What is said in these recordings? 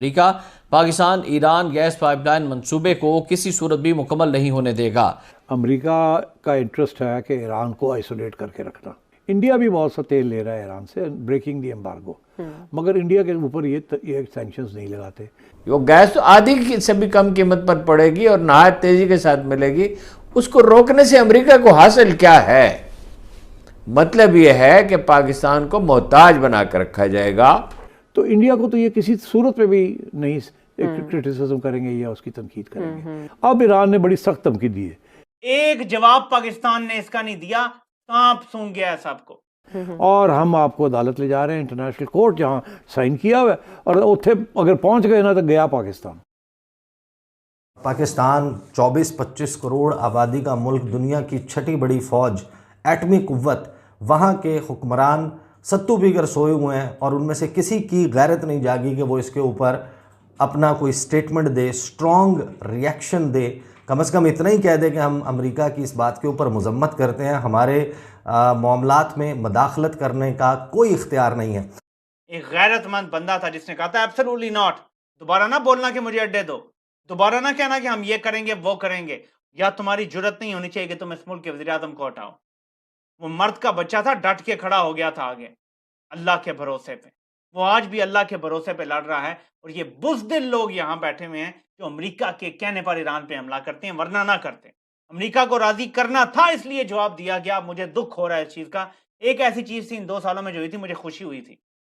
America Pakistan Iran gas pipeline मंसूबे को किसी सूरत भी मुकम्मल नहीं होने देगा। अमेरिका का इंटरेस्ट है कि ईरान को आइसोलेट करके रखना। इंडिया भी बहुत सा तेल ले रहा है ईरान से, ब्रेकिंग दी एम्बार्गो, मगर इंडिया के ऊपर ये सैंक्शंस नहीं लगाते। वो गैस तो आधी से भी कम कीमत पर पड़ेगी और नहायत तेजी के साथ मिलेगी। उसको रोकने से अमेरिका को हासिल क्या है? मतलब यह है कि पाकिस्तान को मोहताज बना कर रखा जाएगा। तो इंडिया को तो ये किसी सूरत पे भी नहीं क्रिटिसिज्म करेंगे या उसकी तनकीद करेंगे। अब ईरान ने बड़ी सख्त धमकी दी है। एक जवाब पाकिस्तान ने इसका नहीं दिया, सांप सूंघ गया है सबको। और हम आपको अदालत ले जा रहे हैं, इंटरनेशनल कोर्ट, जहां साइन किया हुआ है, और उत्थे अगर पहुंच गए ना तो गया पाकिस्तान। पाकिस्तान 24-25 करोड़ आबादी का मुल्क, दुनिया की छठी बड़ी फौज, एटमी कुव्वत, वहाँ के हुक्मरान सत्तू पीकर सोए हुए हैं और उनमें से किसी की गैरत नहीं जागी कि वो इसके ऊपर अपना कोई स्टेटमेंट दे, स्ट्रॉन्ग रिएक्शन दे। कम से कम इतना ही कह दे कि हम अमेरिका की इस बात के ऊपर मजम्मत करते हैं, हमारे मामलात में मदाखलत करने का कोई इख्तियार नहीं है। एक गैरतमंद बंदा था जिसने कहा था एब्सोल्युटली नॉट। दोबारा ना बोलना कि मुझे अड्डे दो, दोबारा ना कहना कि हम ये करेंगे वो करेंगे, या तुम्हारी जुर्रत नहीं होनी चाहिए कि तुम इस मुल्क के वज़ीर आज़म को हटाओ। वो मर्द का बच्चा था, डट के खड़ा हो गया था आगे अल्लाह के भरोसे पे। वो आज भी अल्लाह के भरोसे पे लड़ रहा है। और ये बुज़दिल लोग यहाँ बैठे हुए हैं जो अमेरिका के कहने पर ईरान पे हमला करते हैं, वरना ना करते। अमेरिका को राजी करना था, इसलिए जवाब दिया गया। मुझे दुख हो रहा है इस चीज़ का। एक ऐसी चीज़ थी इन 2 सालों में जो हुई थी, मुझे खुशी हुई थी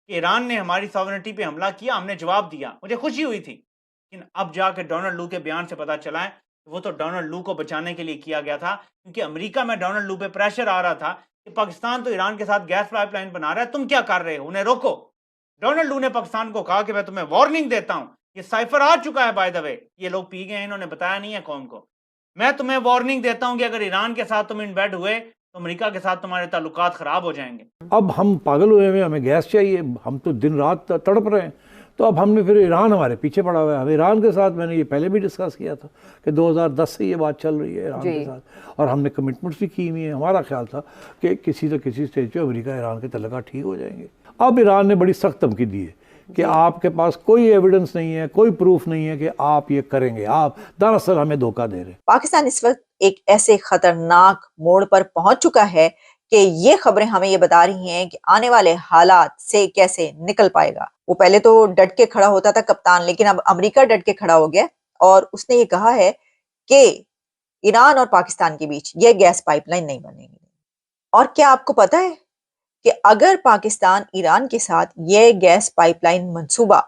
कि ईरान ने हमारी सॉवरेनिटी पे हमला किया, हमने जवाब दिया, मुझे खुशी हुई थी। लेकिन अब जाके डोनाल्ड लू के बयान से पता चला है वो तो डोनाल्ड लू को बचाने के लिए किया गया था, क्योंकि अमेरिका में डोनाल्ड लू पे प्रेशर आ रहा था कि पाकिस्तान तो ईरान के साथ गैस पाइपलाइन बना रहा है, तुम क्या कर रहे हो, उन्हें रोको। डोनाल्ड लू ने पाकिस्तान को कहा कि मैं तुम्हें वार्निंग देता हूं, ये साइफर आ चुका है बाय द वे, ये लोग पी गए हैं, इन्होंने बताया नहीं है कौम को। मैं तुम्हें वार्निंग देता हूं कि अगर ईरान के साथ तुम इन बेड हुए तो अमेरिका के साथ तुम्हारे ताल्लुकात खराब हो जाएंगे। अब हम पागल हुए हैं, हमें गैस चाहिए, हम तो दिन रात तड़प रहे हैं। तो अब हमने फिर ईरान हमारे पीछे पड़ा हुआ है। हम ईरान के साथ, मैंने ये पहले भी डिस्कस किया था कि 2010 से ये बात चल रही है ईरान के साथ, और हमने कमिटमेंट्स भी की हुई है। हमारा ख्याल था कि किसी न किसी स्टेज पे अमेरिका ईरान के तल्लुकात ठीक हो जाएंगे। अब ईरान ने बड़ी सख्त धमकी दी है कि आपके पास कोई एविडेंस नहीं है, कोई प्रूफ नहीं है कि आप ये करेंगे, आप दरअसल हमें धोखा दे रहे हैं। पाकिस्तान इस वक्त एक ऐसे खतरनाक मोड़ पर पहुंच चुका है कि ये खबरें हमें ये बता रही हैं कि आने वाले हालात से कैसे निकल पाएगा। वो पहले तो डट के खड़ा होता था कप्तान, लेकिन अब अमेरिका डट के खड़ा हो गया और उसने ये कहा है कि ईरान और पाकिस्तान के बीच ये गैस पाइपलाइन नहीं बनेगी। और क्या आपको पता है कि अगर पाकिस्तान ईरान के साथ ये गैस पाइपलाइन मंसूबा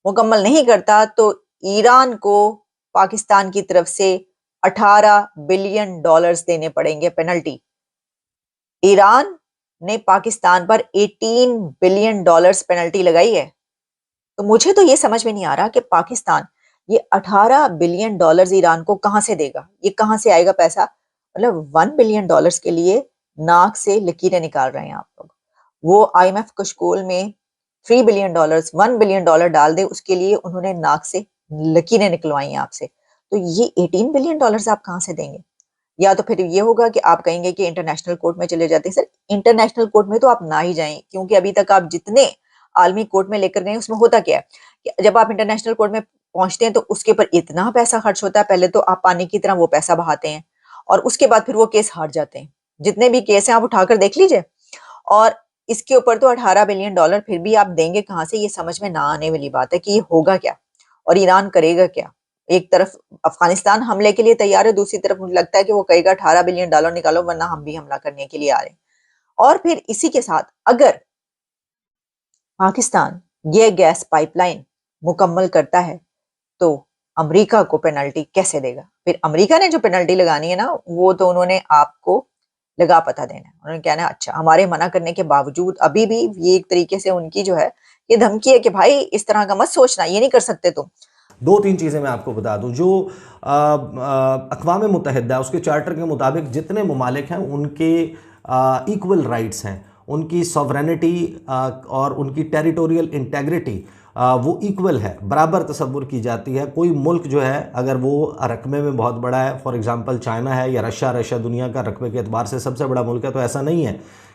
मुकम्मल नहीं करता तो ईरान को पाकिस्तान की तरफ से $18 बिलियन देने पड़ेंगे पेनल्टी। ईरान ने पाकिस्तान पर $18 बिलियन पेनल्टी लगाई है। तो मुझे तो ये समझ में नहीं आ रहा कि पाकिस्तान ये $18 बिलियन ईरान को कहां से देगा, ये कहां से आएगा पैसा। मतलब $1 बिलियन के लिए नाक से लकीरें निकाल रहे हैं आप लोग। वो IMF को स्कूल में $3 बिलियन, $1 बिलियन डाल दे, उसके लिए उन्होंने नाक से लकीरें निकलवाई हैं आपसे। तो ये $18 बिलियन आप कहां से देंगे? या तो फिर ये होगा कि आप कहेंगे कि इंटरनेशनल कोर्ट में चले जाते हैं। सर, इंटरनेशनल कोर्ट में तो आप ना ही जाएं, क्योंकि अभी तक आप जितने आलमी कोर्ट में लेकर गए उसमें होता क्या है कि जब आप इंटरनेशनल कोर्ट में पहुंचते हैं तो उसके ऊपर इतना पैसा खर्च होता है। पहले तो आप पानी की तरह वो पैसा बहाते हैं और उसके बाद फिर वो केस हार जाते हैं। जितने भी केस हैं आप उठाकर देख लीजिए, और इसके ऊपर तो $18 बिलियन फिर भी आप देंगे कहां से? ये समझ में ना आने वाली बात है कि ये होगा क्या और ईरान करेगा क्या। एक तरफ अफगानिस्तान हमले के लिए तैयार है, दूसरी तरफ मुझे लगता है कि वो कहेगा $18 बिलियन निकालो वरना हम भी हमला करने के लिए आ रहे हैं। और फिर इसी के साथ अगर पाकिस्तान ये गैस पाइपलाइन मुकम्मल करता है तो अमेरिका को पेनल्टी कैसे देगा? फिर अमेरिका ने जो पेनल्टी लगानी है ना, वो तो उन्होंने आपको लगा पता देना है। उन्होंने कहना है अच्छा, हमारे मना करने के बावजूद अभी भी ये एक तरीके से उनकी जो है ये धमकी है कि भाई इस तरह का मत सोचना, ये नहीं कर सकते तुम। 2-3 चीज़ें मैं आपको बता दूं। जो अक़वाम मुत्तहिदा उसके चार्टर के मुताबिक जितने ममालिक हैं उनके इक्वल राइट्स हैं, उनकी सॉवरेनिटी और उनकी टेरिटोरियल इंटेग्रिटी वो इक्वल है, बराबर तसव्वुर की जाती है। कोई मुल्क जो है अगर वो रकबे में बहुत बड़ा है, फॉर एग्जांपल चाइना है या रशिया दुनिया का रकबे के एतबार से सबसे बड़ा मुल्क है, तो ऐसा नहीं है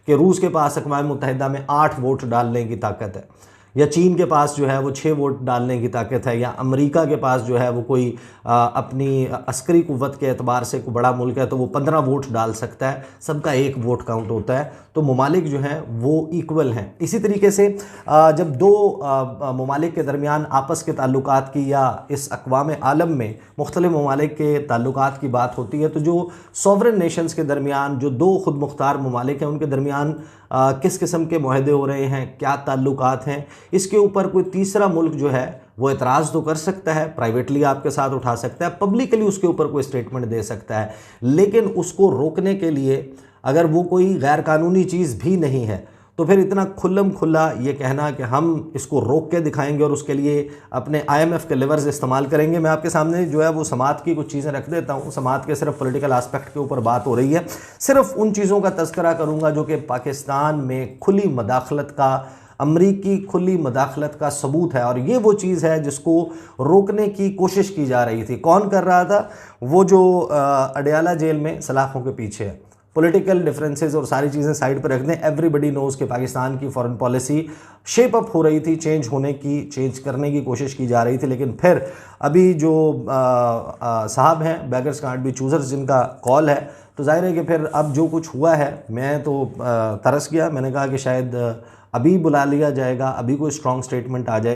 कि रूस के पास अक़वाम मुत्तहिदा में 8 वोट डालने की ताकत है या चीन के पास जो है वो 6 वोट डालने की ताकत है, या अमेरिका के पास जो है वो कोई अपनी अस्करी कुव्वत के एतबार से कोई बड़ा मुल्क है तो वो 15 वोट डाल सकता है, सबका 1 वोट काउंट होता है, तो ममालिक जो हैं वो इक्वल हैं। इसी तरीके से जब दो ममालिक के दरमियान आपस के ताल्लुकात की या इस अक़वाम आलम में मुख्तलिफ ममालिक के ताल्लुकात की बात होती है, तो जो सॉवरेन नेशंस के दरमियान, जो दो खुद मुख्तार ममालिक हैं, उनके दरमियान किस किस्म के मुआहदे हो रहे हैं, क्या ताल्लुकात हैं, इसके ऊपर कोई तीसरा मुल्क जो है वो एतराज़ तो कर सकता है, प्राइवेटली आपके साथ उठा सकता है, पब्लिकली उसके ऊपर कोई स्टेटमेंट दे सकता है, लेकिन उसको रोकने के लिए अगर वो कोई गैर कानूनी चीज़ भी नहीं है तो फिर इतना खुल्लम खुल्ला ये कहना कि हम इसको रोक के दिखाएंगे और उसके लिए अपने IMF के लेवर्स इस्तेमाल करेंगे। मैं आपके सामने जो है वो समात की कुछ चीज़ें रख देता हूँ। समात के सिर्फ पॉलिटिकल एस्पेक्ट के ऊपर बात हो रही है, सिर्फ उन चीज़ों का तज़किरा करूँगा जो कि पाकिस्तान में खुली मदाखलत का, अमरीकी खुली मदाखलत का सबूत है, और ये वो चीज़ है जिसको रोकने की कोशिश की जा रही थी। कौन कर रहा था? वो जो अडयाला जेल में सलाखों के पीछे है। पॉलिटिकल डिफरेंसेस और सारी चीज़ें साइड पर रख दें, एवरीबडी नोज़ कि पाकिस्तान की फॉरेन पॉलिसी शेप अप हो रही थी, चेंज करने की कोशिश की जा रही थी, लेकिन फिर अभी जो साहब हैं बेगर्स कांट बी चूज़र्स, जिनका कॉल है, तो जाहिर है कि फिर अब जो कुछ हुआ है, मैं तो तरस गया। मैंने कहा कि शायद अभी बुला लिया जाएगा, अभी कोई स्ट्रॉन्ग स्टेटमेंट आ जाए।